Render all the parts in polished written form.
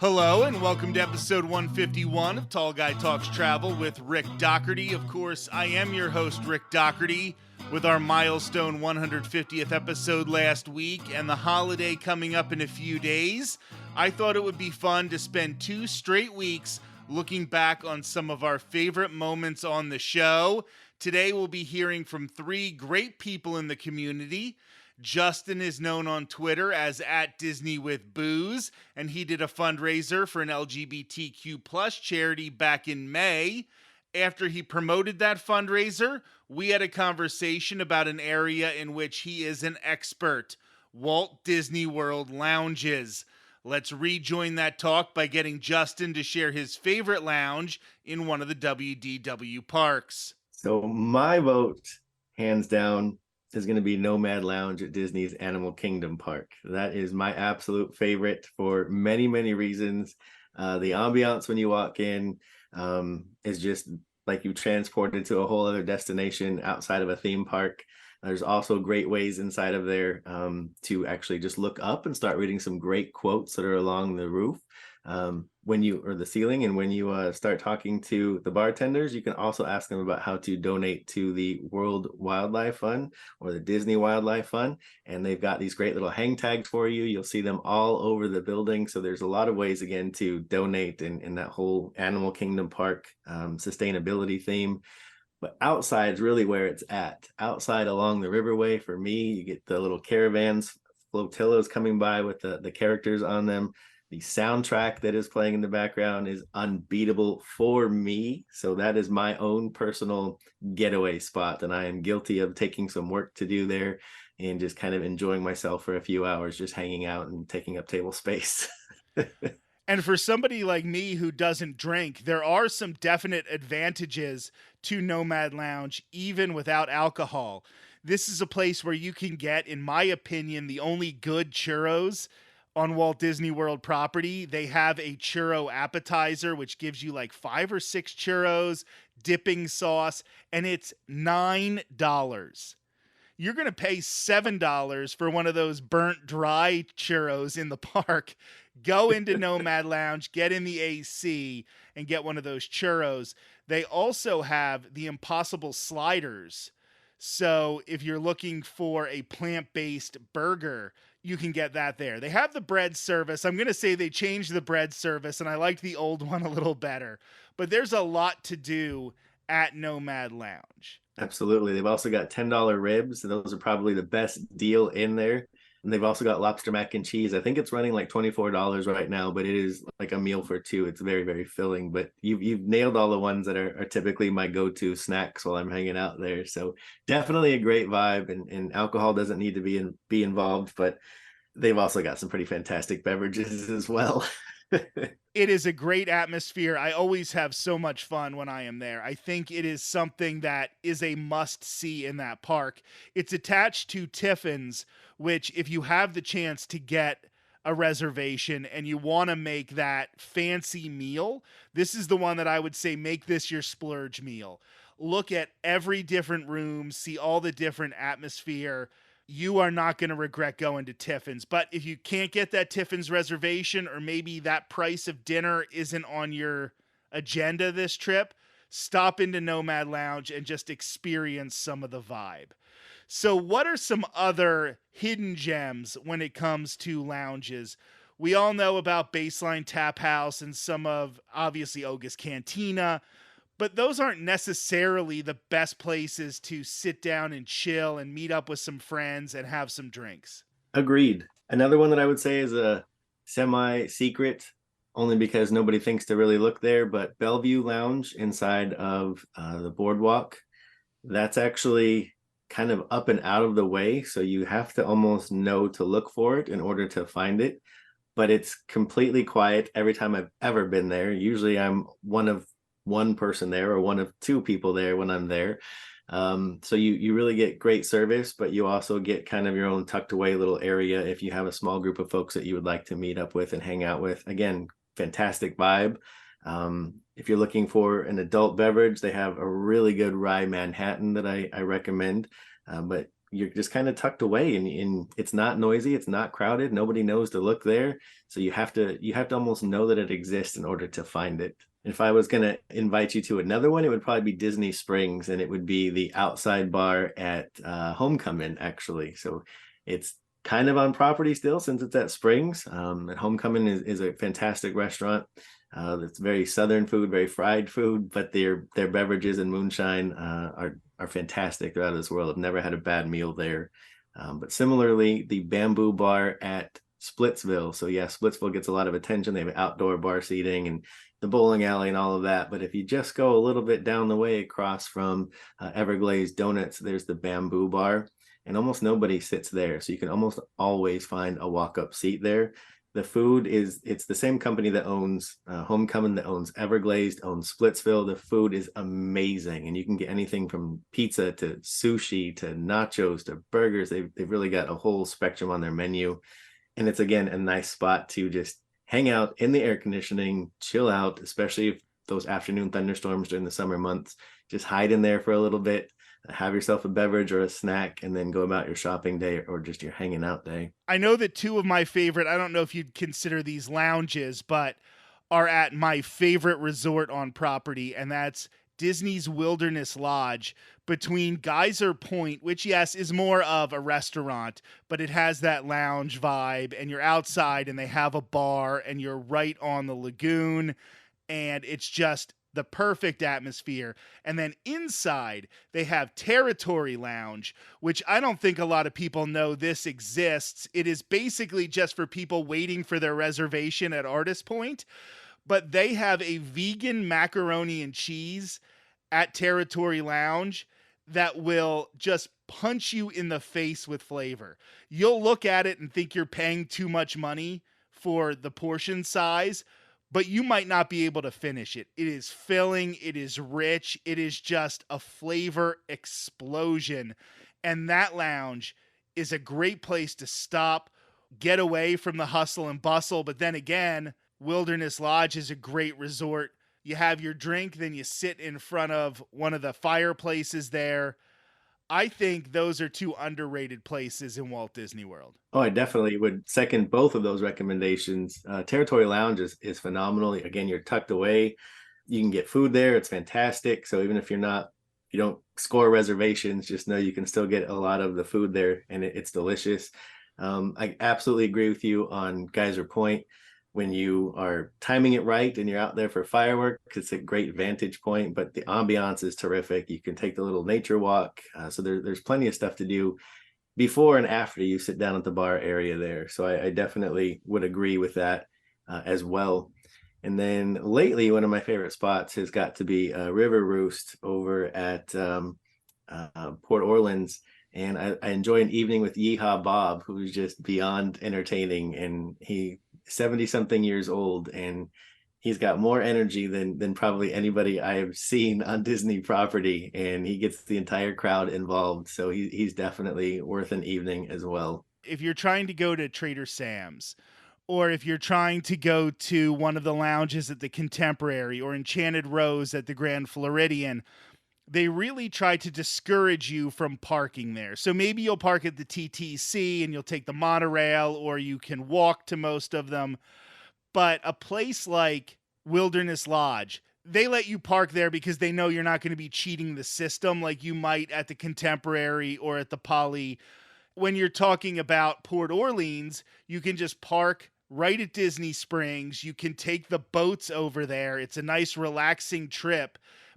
Hello and welcome to episode 151 of Tall Guy Talks Travel with Rick Doherty. Of course, I am your host, Rick Doherty, with our milestone 150th episode last week and the holiday coming up in a few days. I thought it would be fun to spend 2 straight weeks looking back on some of our favorite moments on the show. Today we'll be hearing from 3 great people in the community. Justin is known on Twitter as @DisneyWithBooze, and he did a fundraiser for an LGBTQ plus charity back in May. After he promoted that fundraiser, we had a conversation about an area in which he is an expert, Walt Disney World lounges. Let's rejoin that talk by getting Justin to share his favorite lounge in one of the WDW parks. So my vote, hands down, is going to be Nomad Lounge at Disney's Animal Kingdom Park. That is my absolute favorite for many, many reasons. The ambiance when you walk in is just like you transported to a whole other destination outside of a theme park. There's also great ways inside of there to actually just look up and start reading some great quotes that are along the roof or the ceiling. And when you start talking to the bartenders, you can also ask them about how to donate to the World Wildlife Fund or the Disney Wildlife Fund. And they've got these great little hang tags for you. You'll see them all over the building. So there's a lot of ways, again, to donate in that whole Animal Kingdom Park sustainability theme. But outside is really where it's at. Outside along the riverway, for me, you get the little caravans, flotillas coming by with the characters on them. The soundtrack that is playing in the background is unbeatable for me. So that is my own personal getaway spot. And I am guilty of taking some work to do there and just kind of enjoying myself for a few hours, just hanging out and taking up table space. And for somebody like me who doesn't drink, there are some definite advantages to Nomad Lounge, even without alcohol. This is a place where you can get, in my opinion, the only good churros on Walt Disney World property. They have a churro appetizer, which gives you like 5 or 6 churros, dipping sauce, and it's $9. You're going to pay $7 for one of those burnt dry churros in the park. Go into Nomad Lounge, get in the AC, and get one of those churros. They also have the Impossible Sliders. So if you're looking for a plant-based burger, you can get that there. They have the bread service. I'm going to say they changed the bread service, and I liked the old one a little better. But there's a lot to do at Nomad Lounge. Absolutely. They've also got $10 ribs. Those are probably the best deal in there. And they've also got lobster mac and cheese. I think it's running like $24 right now, but it is like a meal for 2. It's very, very filling. But you've nailed all the ones that are typically my go-to snacks while I'm hanging out there. So definitely a great vibe. And alcohol doesn't need to be involved, but they've also got some pretty fantastic beverages as well. It is a great atmosphere. I always have so much fun when I am there. I think it is something that is a must-see in that park. It's attached to Tiffin's, which if you have the chance to get a reservation and you want to make that fancy meal, this is the one that I would say make this your splurge meal. Look at every different room, see all the different atmosphere. You are not going to regret going to Tiffin's. But if you can't get that Tiffin's reservation, or maybe that price of dinner isn't on your agenda this trip, stop into Nomad Lounge and just experience some of the vibe. So what are some other hidden gems when it comes to lounges? We all know about Baseline Tap House and some of, obviously, Oga's Cantina, but those aren't necessarily the best places to sit down and chill and meet up with some friends and have some drinks. Agreed. Another one that I would say is a semi-secret, only because nobody thinks to really look there, but Bellevue Lounge inside of the boardwalk. That's actually kind of up and out of the way, so you have to almost know to look for it in order to find it. But it's completely quiet every time I've ever been there. Usually I'm one person there or one of 2 people there when I'm there. So you really get great service, but you also get kind of your own tucked away little area if you have a small group of folks that you would like to meet up with and hang out with. Again, fantastic vibe. If you're looking for an adult beverage, they have a really good rye Manhattan that I recommend. But you're just kind of tucked away, and it's not noisy, it's not crowded, nobody knows to look there. So you have to almost know that it exists in order to find it. If I was going to invite you to another one, it would probably be Disney Springs, and it would be the outside bar at Homecoming, actually. So it's kind of on property still since it's at Springs. And Homecoming is a fantastic restaurant. It's very Southern food, very fried food, but their beverages and moonshine are fantastic. They're out of this world. I've never had a bad meal there. But similarly, the Bamboo Bar at Splitsville. So yeah, Splitsville gets a lot of attention. They have outdoor bar seating and the bowling alley and all of that. But if you just go a little bit down the way across from Everglazed Donuts, there's the Bamboo Bar, and almost nobody sits there. So you can almost always find a walk-up seat there. The food it's the same company that owns Homecoming, that owns Everglazed, owns Splitsville. The food is amazing, and you can get anything from pizza to sushi to nachos to burgers. They've really got a whole spectrum on their menu, and it's again a nice spot to just hang out in the air conditioning, chill out, especially if those afternoon thunderstorms during the summer months. Just hide in there for a little bit, have yourself a beverage or a snack, and then go about your shopping day or just your hanging out day. I know that two of my favorite, I don't know if you'd consider these lounges, but are at my favorite resort on property, and that's Disney's Wilderness Lodge between Geyser Point, which, yes, is more of a restaurant, but it has that lounge vibe, and you're outside and they have a bar and you're right on the lagoon, and it's just the perfect atmosphere. And then inside, they have Territory Lounge, which I don't think a lot of people know this exists. It is basically just for people waiting for their reservation at Artist Point, but they have a vegan macaroni and cheese at Territory Lounge that will just punch you in the face with flavor. You'll look at it and think you're paying too much money for the portion size, but you might not be able to finish it. It is filling, it is rich, it is just a flavor explosion. And that lounge is a great place to stop, get away from the hustle and bustle. But then again, Wilderness Lodge is a great resort. You have your drink, then you sit in front of one of the fireplaces there. I think those are two underrated places in Walt Disney World. Oh, I definitely would second both of those recommendations. Territory Lounge is phenomenal. Again, you're tucked away. You can get food there. It's fantastic. So even if you don't score reservations, just know you can still get a lot of the food there, and it's delicious. I absolutely agree with you on Geyser Point. When you are timing it right and you're out there for fireworks, it's a great vantage point, but the ambiance is terrific. You can take the little nature walk. So there's plenty of stuff to do before and after you sit down at the bar area there. So I definitely would agree with that as well. And then lately, one of my favorite spots has got to be River Roost over at Port Orleans. And I enjoy an evening with Yeehaw Bob, who's just beyond entertaining. And he 70 something years old, and he's got more energy than probably anybody I have seen on Disney property, and he gets the entire crowd involved. So he's definitely worth an evening as well. If you're trying to go to Trader Sam's, or if you're trying to go to one of the lounges at the Contemporary or Enchanted Rose at the Grand Floridian, they really try to discourage you from parking there. So maybe you'll park at the TTC and you'll take the monorail, or you can walk to most of them. But a place like Wilderness Lodge, they let you park there because they know you're not going to be cheating the system like you might at the Contemporary or at the Poly. When you're talking about Port Orleans, you can just park right at Disney Springs. You can take the boats over there. It's a nice, relaxing trip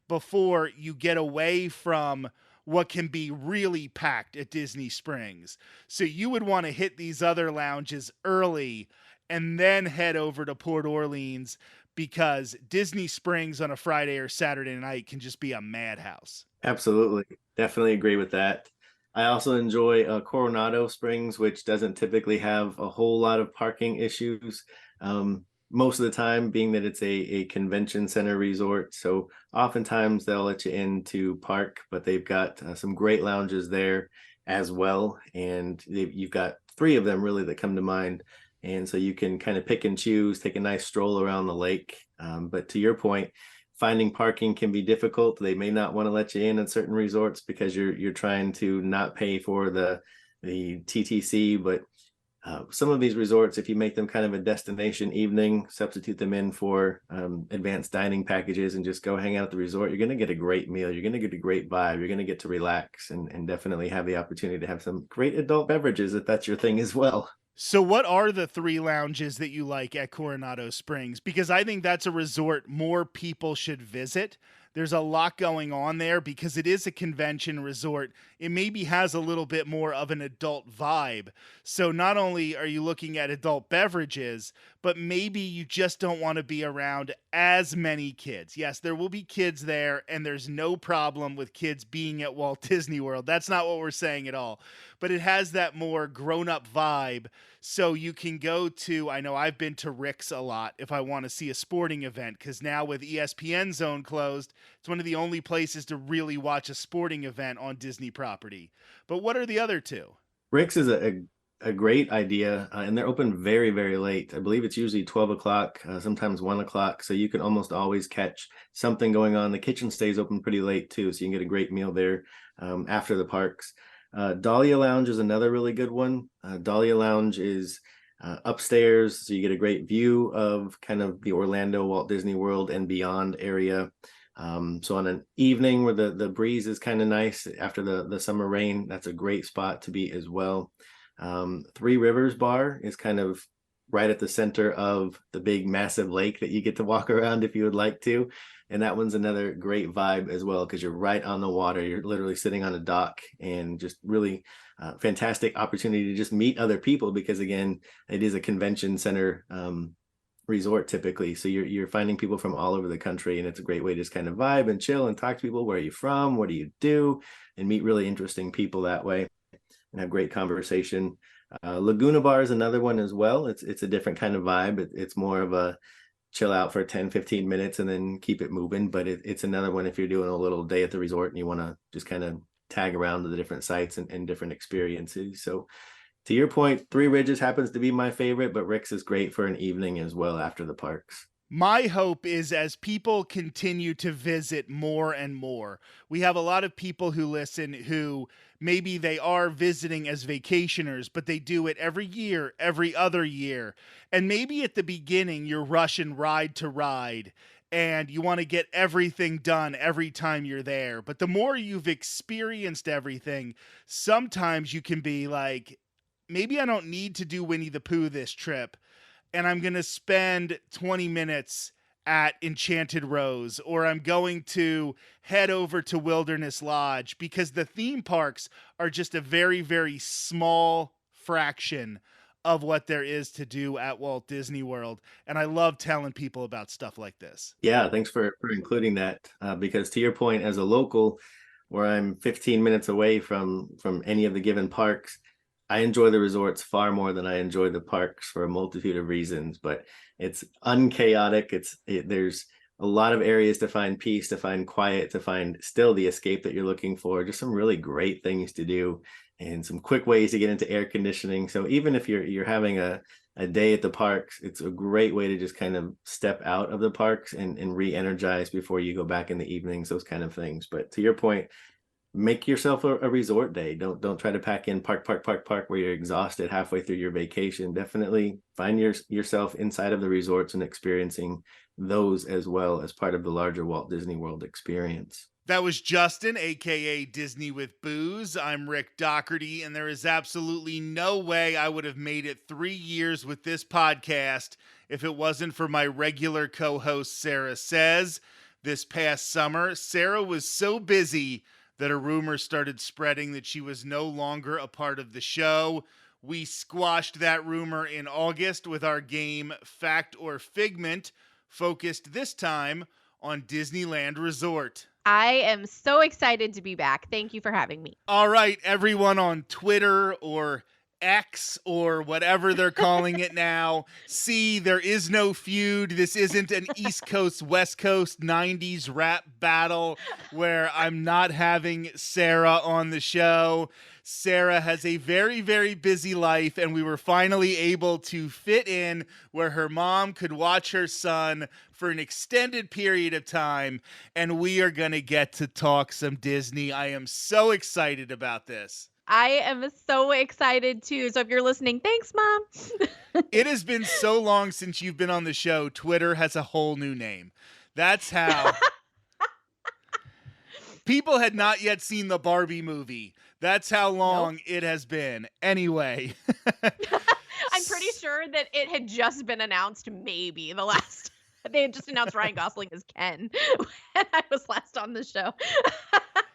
before you get away from what can be really packed at Disney Springs. So you would want to hit these other lounges early and then head over to Port Orleans, because Disney Springs on a Friday or Saturday night can just be a madhouse. Absolutely. Definitely agree with that. I also enjoy Coronado Springs, which doesn't typically have a whole lot of parking issues. Most of the time, being that it's a convention center resort. So oftentimes they'll let you in to park, but they've got some great lounges there as well. And you've got three of them really that come to mind. And so you can kind of pick and choose, take a nice stroll around the lake. But to your point, finding parking can be difficult. They may not want to let you in at certain resorts because you're trying to not pay for the TTC, but some of these resorts, if you make them kind of a destination evening, substitute them in for advanced dining packages and just go hang out at the resort, you're going to get a great meal. You're going to get a great vibe. You're going to get to relax and definitely have the opportunity to have some great adult beverages if that's your thing as well. So what are the 3 lounges that you like at Coronado Springs? Because I think that's a resort more people should visit. There's a lot going on there because it is a convention resort. It maybe has a little bit more of an adult vibe. So not only are you looking at adult beverages, but maybe you just don't want to be around as many kids. Yes, there will be kids there, and there's no problem with kids being at Walt Disney World. That's not what we're saying at all. But it has that more grown-up vibe. So you can go to, I know I've been to Rick's a lot if I want to see a sporting event, because now with ESPN Zone closed, it's one of the only places to really watch a sporting event on Disney property. But what are the other 2? Rick's is a great idea, and they're open very, very late. I believe it's usually 12 o'clock, sometimes 1 o'clock. So you can almost always catch something going on. The kitchen stays open pretty late too, so you can get a great meal there after the parks. Dahlia Lounge is another really good one. Dahlia Lounge is upstairs, so you get a great view of kind of the Orlando, Walt Disney World and beyond area. So on an evening where the breeze is kind of nice after the summer rain, that's a great spot to be as well. Three Rivers Bar is kind of right at the center of the big massive lake that you get to walk around if you would like to. And that one's another great vibe as well, because you're right on the water. You're literally sitting on a dock, and just really fantastic opportunity to just meet other people, because again, it is a convention center resort typically. So you're finding people from all over the country, and it's a great way to just kind of vibe and chill and talk to people. Where are you from? What do you do? And meet really interesting people that way and have great conversation. Laguna Bar is another one as well. It's a different kind of vibe. It's more of a chill out for 10-15 minutes and then keep it moving. But it's another one if you're doing a little day at the resort and you want to just kind of tag around to the different sites and different experiences. So to your point, Three Ridges happens to be my favorite, but Rick's is great for an evening as well after the parks. My hope is as people continue to visit more and more, we have a lot of people who listen who maybe they are visiting as vacationers, but they do it every year, every other year. And maybe at the beginning, you're rushing ride to ride and you want to get everything done every time you're there. But the more you've experienced everything, sometimes you can be like, maybe I don't need to do Winnie the Pooh this trip, and I'm going to spend 20 minutes at Enchanted Rose, or I'm going to head over to Wilderness Lodge, because the theme parks are just a very, very small fraction of what there is to do at Walt Disney World. And I love telling people about stuff like this. Yeah, thanks for including that, because to your point, as a local, where I'm 15 minutes away from any of the given parks, I enjoy the resorts far more than I enjoy the parks for a multitude of reasons. But it's unchaotic. There's a lot of areas to find peace, to find quiet, to find still the escape that you're looking for. Just some really great things to do, and some quick ways to get into air conditioning. So even if you're having a day at the parks, it's a great way to just kind of step out of the parks and re-energize before you go back in the evenings, those kind of things. But to your point, make yourself a resort day. Don't try to pack in park where you're exhausted halfway through your vacation. Definitely find yourself inside of the resorts and experiencing those as well as part of the larger Walt Disney World experience. That was Justin, aka Disney with Booze. I'm Rick Doherty, and there is absolutely no way I would have made it 3 years with this podcast if it wasn't for my regular co-host Sarah Says. This past summer, Sarah was so busy that a rumor started spreading that she was no longer a part of the show. We squashed that rumor in August with our game Fact or Figment, focused this time on Disneyland Resort. I am so excited to be back. Thank you for having me. All right, everyone on Twitter or X or whatever they're calling it now. See, there is no feud. This isn't an East Coast, West Coast 90s rap battle where I'm not having Sarah on the show. Sarah has a very, very busy life, and we were finally able to fit in where her mom could watch her son for an extended period of time, and we are going to get to talk some Disney. I am so excited about this. I am so excited too. So if you're listening, thanks, Mom. It has been so long since you've been on the show. Twitter has a whole new name. That's how. People had not yet seen the Barbie movie. That's how long it has been. Anyway. I'm pretty sure that it had just been announced maybe the last. They had just announced Ryan Gosling as Ken when I was last on the show.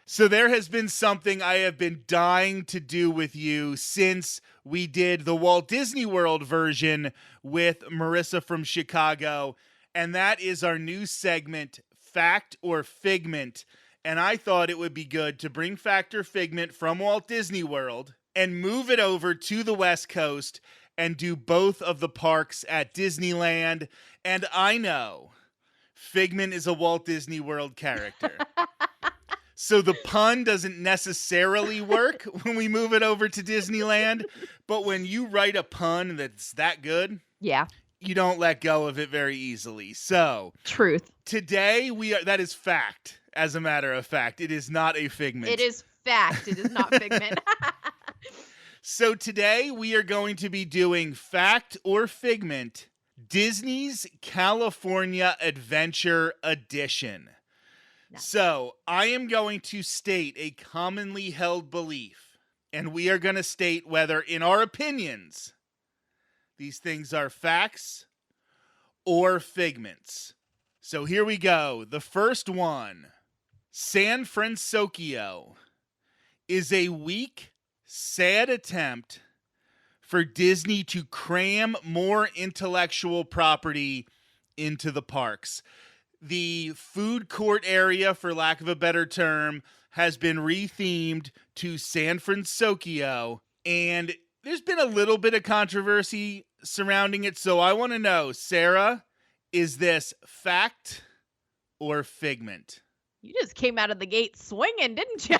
So there has been something I have been dying to do with you since we did the Walt Disney World version with Marissa from Chicago, and that is our new segment, Fact or Figment. And I thought it would be good to bring Fact or Figment from Walt Disney World and move it over to the West Coast and do both of the parks at Disneyland. And I know Figment is a Walt Disney World character. So the pun doesn't necessarily work when we move it over to Disneyland, but when you write a pun that's that good, yeah, you don't let go of it very easily. So truth. Today that is fact. As a matter of fact, it is not a figment. It is fact. It is not figment. So today we are going to be doing Fact or Figment, Disney's California Adventure Edition. Nice. So I am going to state a commonly held belief, and we are going to state whether, in our opinions, these things are facts or figments. So here we go. The first one. San Francisco is a weak, sad attempt for Disney to cram more intellectual property into the parks. The food court area, for lack of a better term, has been rethemed to San Francisco, and there's been a little bit of controversy surrounding it. So I want to know, Sarah, is this fact or figment? You just came out of the gate swinging, didn't you?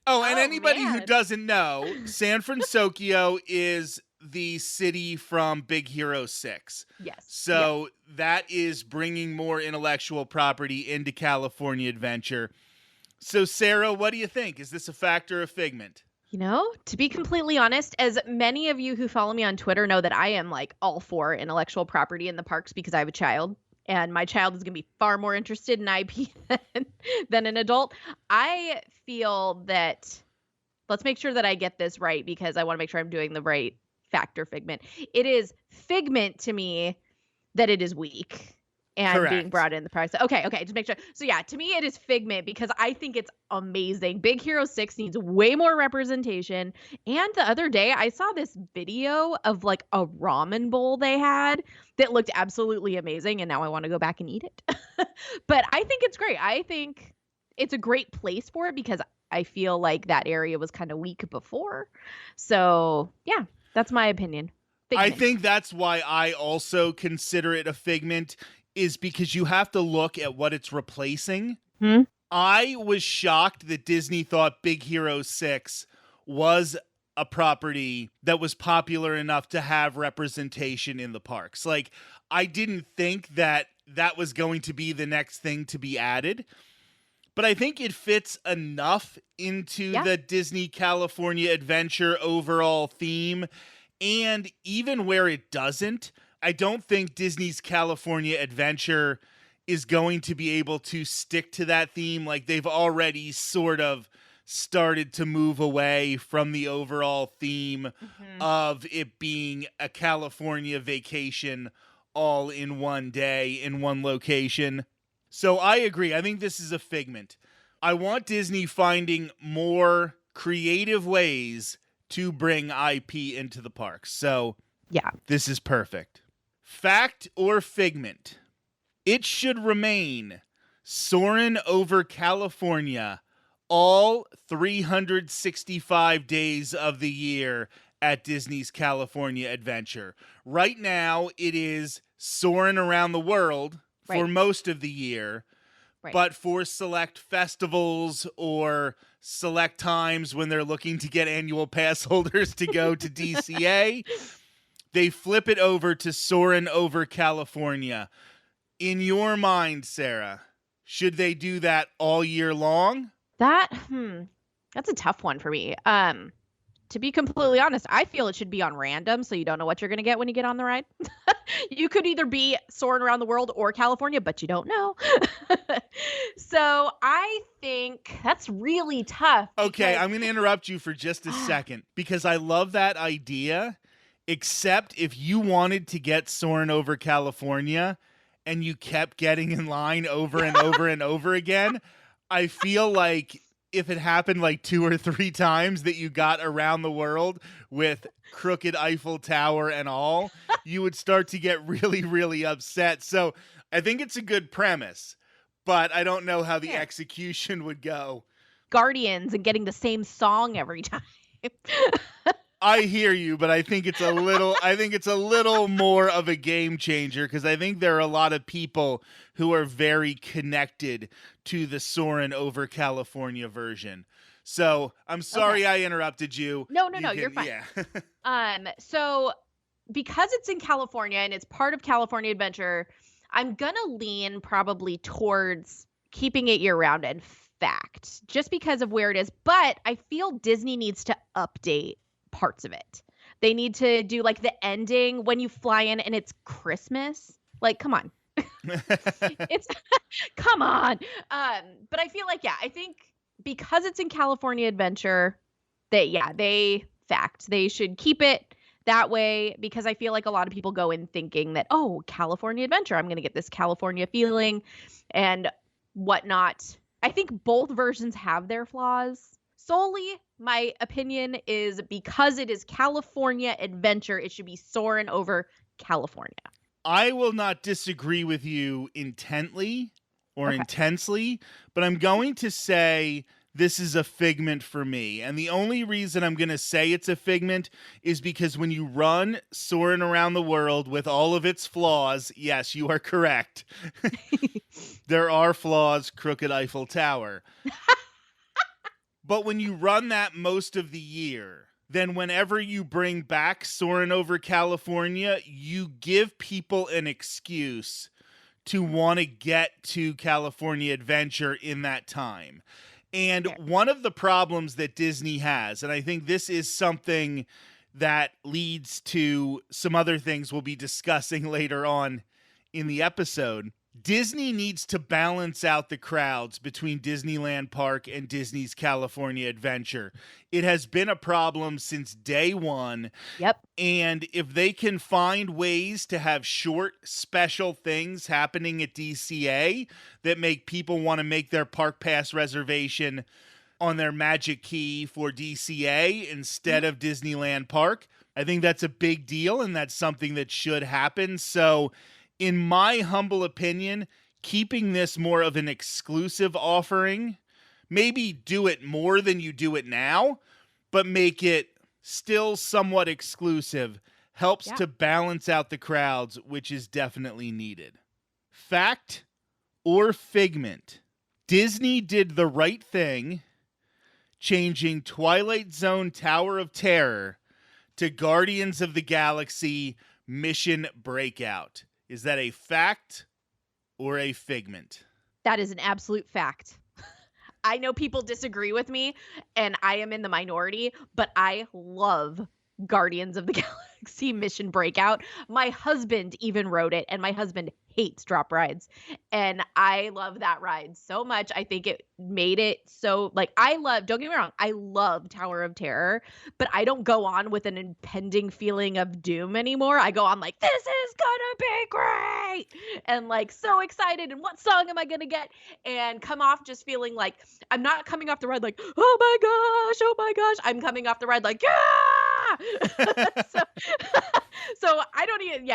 And anybody who doesn't know, San Francisco is the city from Big Hero 6. Yes. So that is bringing more intellectual property into California Adventure. So Sarah, what do you think? Is this a fact or a figment? You know, to be completely honest, as many of you who follow me on Twitter know that I am like all for intellectual property in the parks because I have a child. And my child is going to be far more interested in IP than an adult. I feel that, let's make sure that I get this right because I want to make sure I'm doing the right fact or figment. It is figment to me that it is weak and Correct. Being brought in the price. Okay, just make sure. So yeah, to me it is figment because I think it's amazing. Big Hero 6 needs way more representation. And the other day I saw this video of like a ramen bowl they had that looked absolutely amazing, and now I want to go back and eat it. But I think it's great. I think it's a great place for it because I feel like that area was kind of weak before. So yeah, that's my opinion. Figment. I think that's why I also consider it a figment, is because you have to look at what it's replacing. I was shocked that Disney thought Big Hero 6 was a property that was popular enough to have representation in the parks. Like, I didn't think that that was going to be the next thing to be added, but I think it fits enough into the Disney California Adventure overall theme. And even where it doesn't, I don't think Disney's California Adventure is going to be able to stick to that theme. Like, they've already sort of started to move away from the overall theme of it being a California vacation all in one day in one location. So I agree. I think this is a figment. I want Disney finding more creative ways to bring IP into the parks. So yeah, this is perfect. Fact or figment? It should remain Soarin' over California all 365 days of the year at Disney's California Adventure. Right now, it is soaring around the world for most of the year, Right. but for select festivals or select times when they're looking to get annual pass holders to go to DCA, they flip it over to Soarin' Over California. In your mind, Sarah, should they do that all year long? That's a tough one for me. To be completely honest, I feel it should be on random, so you don't know what you're going to get when you get on the ride. You could either be soaring around the world or California, but you don't know. So I think that's really tough. Okay, because- I'm going to interrupt you for just a second because I love that idea, except if you wanted to get Soarin' Over California and you kept getting in line over and over and over again, I feel like if it happened like 2 or 3 times that you got around the world with crooked Eiffel Tower and all, you would start to get really, really upset. So I think it's a good premise, but I don't know how the Yeah. execution would go. Guardians and getting the same song every time. I hear you, but I think it's a little more of a game changer because I think there are a lot of people who are very connected to the Soarin' Over California version. So I'm sorry I interrupted you. No, you're fine. Yeah. So because it's in California and it's part of California Adventure, I'm gonna lean probably towards keeping it year round and fact, just because of where it is. But I feel Disney needs to update parts of it. They need to do like the ending when you fly in and it's Christmas. Like, come on. It's come on. But I feel like, I think because it's in California Adventure, they should keep it that way, because I feel like a lot of people go in thinking that, oh, California Adventure, I'm going to get this California feeling and whatnot. I think both versions have their flaws. Solely, my opinion is because it is California Adventure, it should be Soarin' Over California. I will not disagree with you intently or intensely, but I'm going to say this is a figment for me. And the only reason I'm going to say it's a figment is because when you run Soarin' Around the World with all of its flaws, yes, you are correct. There are flaws, crooked Eiffel Tower. But when you run that most of the year, then whenever you bring back Soarin' Over California, you give people an excuse to want to get to California Adventure in that time. And one of the problems that Disney has, and I think this is something that leads to some other things we'll be discussing later on in the episode, Disney needs to balance out the crowds between Disneyland Park and Disney's California Adventure. It has been a problem since day one. Yep. And if they can find ways to have short, special things happening at DCA that make people want to make their park pass reservation on their Magic Key for DCA instead of Disneyland Park, I think that's a big deal, and that's something that should happen. So in my humble opinion, keeping this more of an exclusive offering, maybe do it more than you do it now, but make it still somewhat exclusive, helps to balance out the crowds, which is definitely needed. Fact or figment? Disney did the right thing, changing Twilight Zone Tower of Terror to Guardians of the Galaxy Mission Breakout. Is that a fact or a figment? That is an absolute fact. I know people disagree with me, and I am in the minority, but I love Guardians of the Galaxy Mission Breakout. My husband even rode it, and my husband hates drop rides. And I love that ride so much. I think it made it so, like, don't get me wrong, I love Tower of Terror, but I don't go on with an impending feeling of doom anymore. I go on like, this is gonna be great, and like so excited, and what song am I gonna get? And come off just feeling like I'm not coming off the ride like, oh my gosh. I'm coming off the ride like, yeah. So I don't even,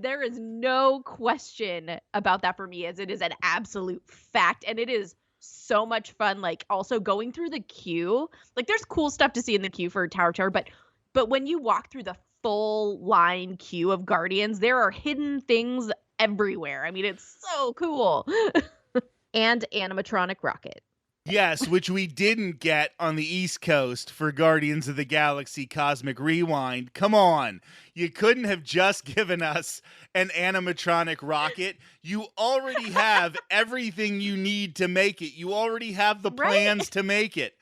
there is no question about that for me, as it is an absolute fact. And it is so much fun. Like, also going through the queue, like there's cool stuff to see in the queue for Tower of Terror, but when you walk through the full line queue of Guardians, there are hidden things everywhere. I mean, it's so cool. And animatronic rocket. Yes, which we didn't get on the East Coast for Guardians of the Galaxy Cosmic Rewind. Come on. You couldn't have just given us an animatronic rocket. You already have everything you need to make it. You already have the plans to make it.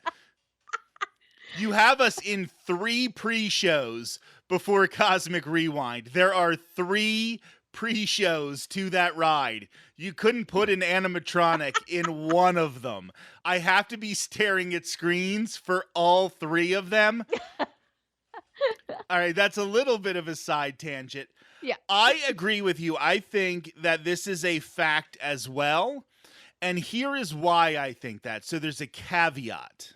You have us in 3 pre-shows before Cosmic Rewind. There are 3 pre-shows to that ride. You couldn't put an animatronic in one of them. I have to be staring at screens for all 3 of them. All right, that's a little bit of a side tangent. Yeah. I agree with you. I think that this is a fact as well. And here is why I think that. So there's a caveat.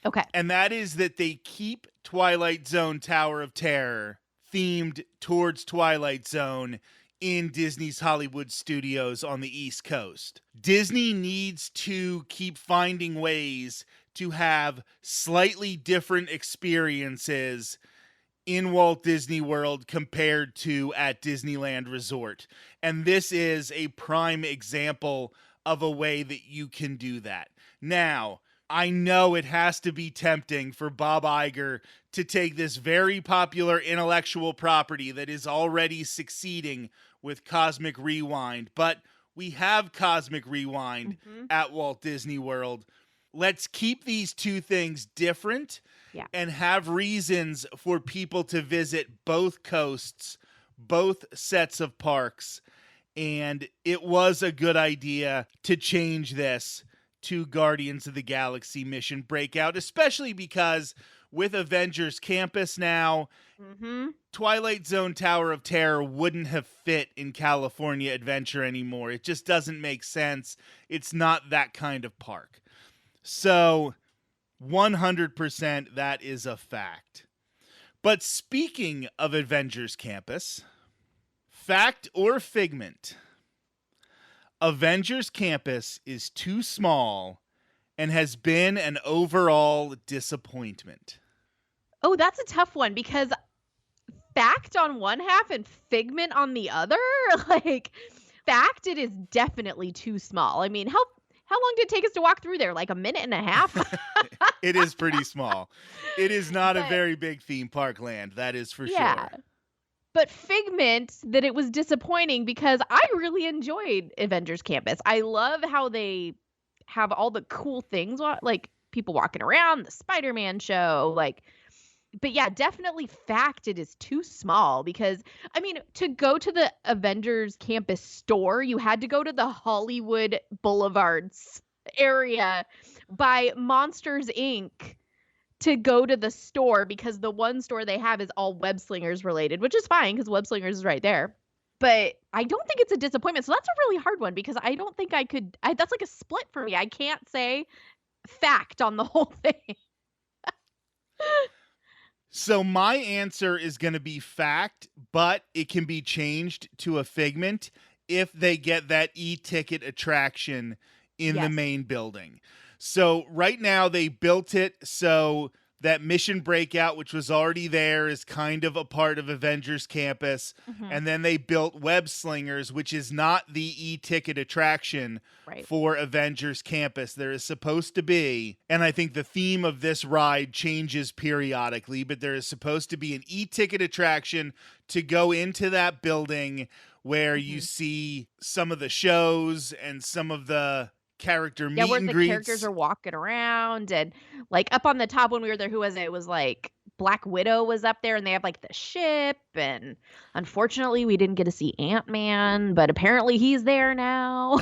Okay. And that is that they keep Twilight Zone Tower of Terror themed towards Twilight Zone in Disney's Hollywood studios on the East Coast. Disney needs to keep finding ways to have slightly different experiences in Walt Disney World compared to at Disneyland Resort. And this is a prime example of a way that you can do that. Now, I know it has to be tempting for Bob Iger to take this very popular intellectual property that is already succeeding with Cosmic Rewind, but we have Cosmic Rewind at Walt Disney World. Let's keep these 2 things different and have reasons for people to visit both coasts, both sets of parks. And it was a good idea to change this to Guardians of the Galaxy Mission Breakout, especially because with Avengers Campus now, Twilight Zone Tower of Terror wouldn't have fit in California Adventure anymore. It just doesn't make sense. It's not that kind of park. So 100% that is a fact. But speaking of Avengers Campus, fact or figment? Avengers Campus is too small and has been an overall disappointment. Oh, that's a tough one because fact on one half and figment on the other. Like, fact, it is definitely too small. I mean, how long did it take us to walk through there? Like a minute and a half? It is pretty small. It is not a very big theme park land. That is for sure. But figment that it was disappointing because I really enjoyed Avengers Campus. I love how they have all the cool things, like people walking around, the Spider-Man show, like, but yeah, definitely fact it is too small because, I mean, to go to the Avengers Campus store, you had to go to the Hollywood Boulevards area by Monsters, Inc. to go to the store because the one store they have is all Web Slingers related, which is fine because Web Slingers is right there. But I don't think it's a disappointment. So that's a really hard one because I don't think I could. That's like a split for me. I can't say fact on the whole thing. So my answer is going to be fact, but it can be changed to a figment if they get that e-ticket attraction in the main building. So right now they built it so that Mission Breakout, which was already there, is kind of a part of Avengers Campus. And then they built Web Slingers, which is not the e-ticket attraction for Avengers Campus. There is supposed to be, and I think the theme of this ride changes periodically, but there is supposed to be an e-ticket attraction to go into that building where you see some of the shows and some of the character meet where and the greets. characters are walking around and like up on the top when we were there, who was it? It was like Black Widow was up there and they have like the ship, and unfortunately we didn't get to see Ant-Man, but apparently he's there now.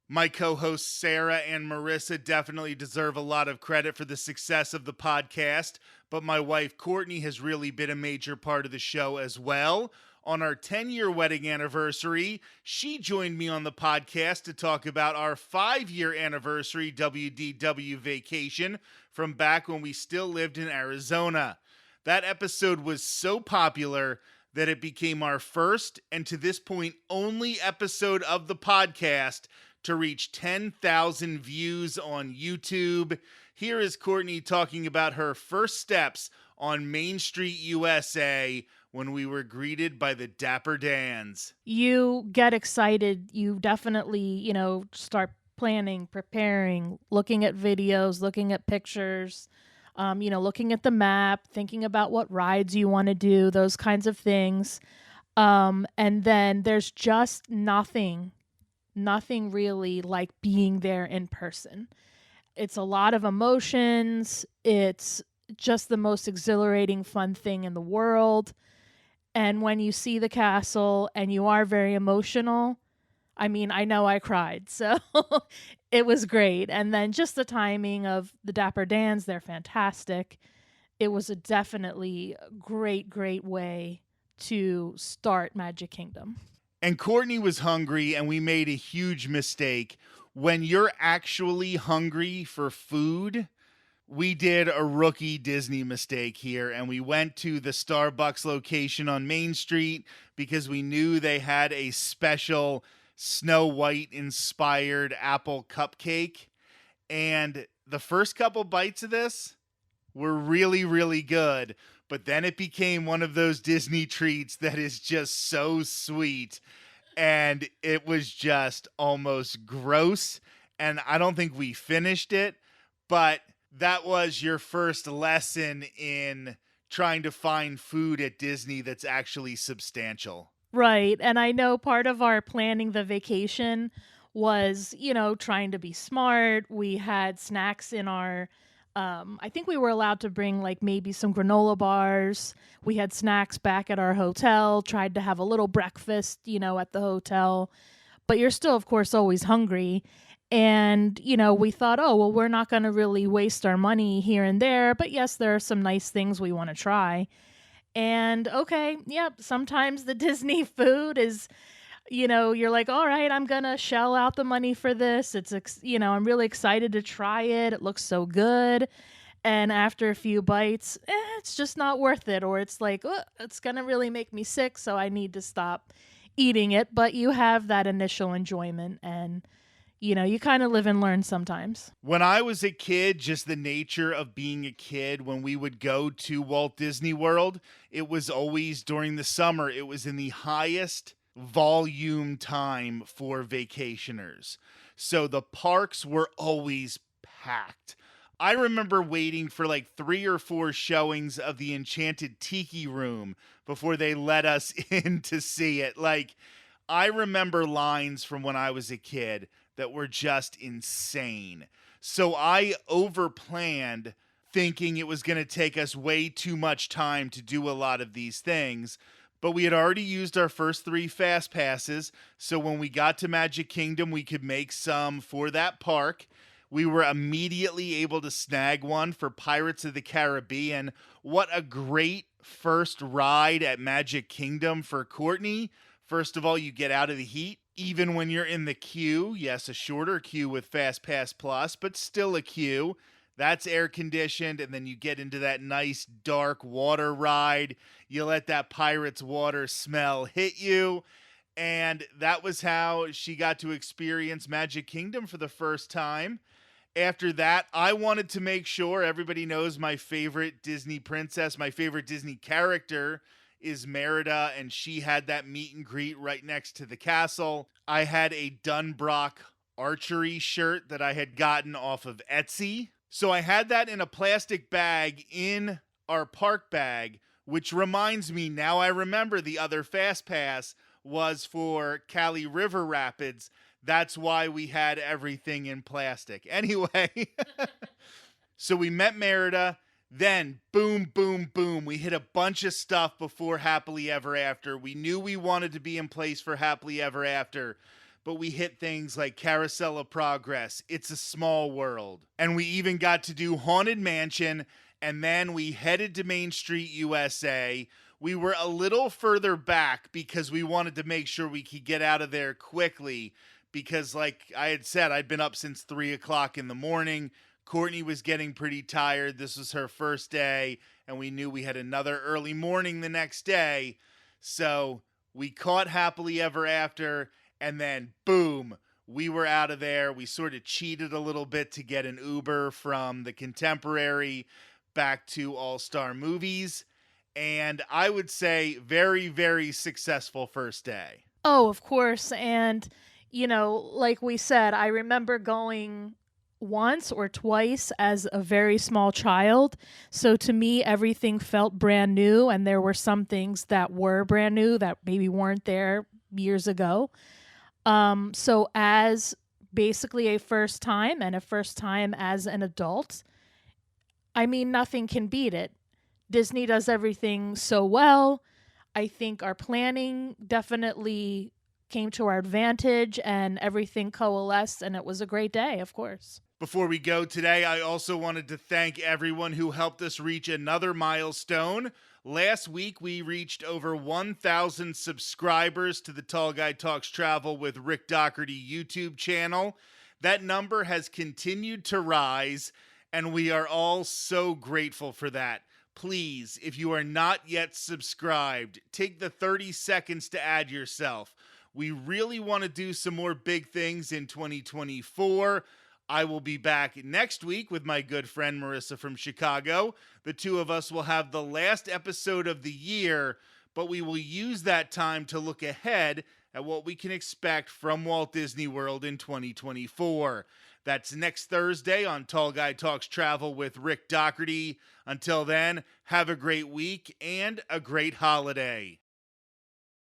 My co-hosts Sarah and Marissa definitely deserve a lot of credit for the success of the podcast, but my wife Courtney has really been a major part of the show as well. On our 10-year wedding anniversary, she joined me on the podcast to talk about our 5-year anniversary WDW vacation from back when we still lived in Arizona. That episode was so popular that it became our first and to this point only episode of the podcast to reach 10,000 views on YouTube. Here is Courtney talking about her first steps on Main Street, USA, when we were greeted by the Dapper Dans. You get excited. You definitely, start planning, preparing, looking at videos, looking at pictures, looking at the map, thinking about what rides you want to do, those kinds of things. And then there's just nothing really like being there in person. It's a lot of emotions. It's just the most exhilarating, fun thing in the world. And when you see the castle and you are very emotional, I mean, I know I cried. So it was great. And then just the timing of the Dapper Dans, they're fantastic. It was a definitely great, great way to start Magic Kingdom. And Courtney was hungry, and we made a huge mistake. When you're actually hungry for food, we did a rookie Disney mistake here, and we went to the Starbucks location on Main Street because we knew they had a special Snow White inspired apple cupcake. And the first couple bites of this were really, really good. But then it became one of those Disney treats that is just so sweet. And it was just almost gross. And I don't think we finished it. But that was your first lesson in trying to find food at Disney that's actually substantial. Right. And I know part of our planning the vacation was, trying to be smart. We had snacks in our I think we were allowed to bring like maybe some granola bars. We had snacks back at our hotel, tried to have a little breakfast, at the hotel. But you're still, of course, always hungry. And, we thought, oh, well, we're not going to really waste our money here and there. But yes, there are some nice things we want to try. And okay, yep, sometimes the Disney food is, you're like, all right, I'm going to shell out the money for this. I'm really excited to try it. It looks so good. And after a few bites, it's just not worth it. Or it's like, oh, it's going to really make me sick, so I need to stop eating it. But you have that initial enjoyment, and you kind of live and learn sometimes. When I was a kid, just the nature of being a kid, when we would go to Walt Disney World, it was always during the summer. It was in the highest volume time for vacationers. So the parks were always packed. I remember waiting for like 3 or 4 showings of the Enchanted Tiki Room before they let us in to see it. Like, I remember lines from when I was a kid that were just insane. So I overplanned, thinking it was going to take us way too much time to do a lot of these things. But we had already used our first 3 fast passes, so when we got to Magic Kingdom, we could make some for that park. We were immediately able to snag one for Pirates of the Caribbean. What a great first ride at Magic Kingdom for Courtney. First of all, you get out of the heat. Even when you're in the queue, yes, a shorter queue with Fast Pass Plus, but still a queue. That's air conditioned, and then you get into that nice dark water ride. You let that pirate's water smell hit you. And that was how she got to experience Magic Kingdom for the first time. After that, I wanted to make sure everybody knows my favorite Disney princess, my favorite Disney character is Merida, and she had that meet and greet right next to the castle. I had a Dunbrock archery shirt that I had gotten off of Etsy. So I had that in a plastic bag in our park bag, which reminds me, now I remember the other Fast Pass was for Cali River Rapids. That's why we had everything in plastic. Anyway, so we met Merida. Then, boom, boom, boom, we hit a bunch of stuff before Happily Ever After. We knew we wanted to be in place for Happily Ever After, but we hit things like Carousel of Progress, It's a Small World, and we even got to do Haunted Mansion, and then we headed to Main Street USA. We were a little further back because we wanted to make sure we could get out of there quickly because, like I had said, I'd been up since 3 o'clock in the morning. Courtney was getting pretty tired. This was her first day, and we knew we had another early morning the next day. So we caught Happily Ever After, and then boom, we were out of there. We sort of cheated a little bit to get an Uber from the Contemporary back to All-Star Movies. And I would say very, very successful first day. Oh, of course. And Like we said, I remember going once or twice as a very small child. So to me, everything felt brand new, and there were some things that were brand new that maybe weren't there years ago. So as basically a first time and a first time as an adult, I mean, nothing can beat it. Disney does everything so well. I think our planning definitely came to our advantage and everything coalesced, and it was a great day, of course. Before we go today, I also wanted to thank everyone who helped us reach another milestone. Last week, we reached over 1,000 subscribers to the Tall Guy Talks Travel with Rick Doherty YouTube channel. That number has continued to rise, and we are all so grateful for that. Please, if you are not yet subscribed, take the 30 seconds to add yourself. We really want to do some more big things in 2024. I will be back next week with my good friend Marissa from Chicago. The two of us will have the last episode of the year, but we will use that time to look ahead at what we can expect from Walt Disney World in 2024. That's next Thursday on Tall Guy Talks Travel with Rick Doherty. Until then, have a great week and a great holiday.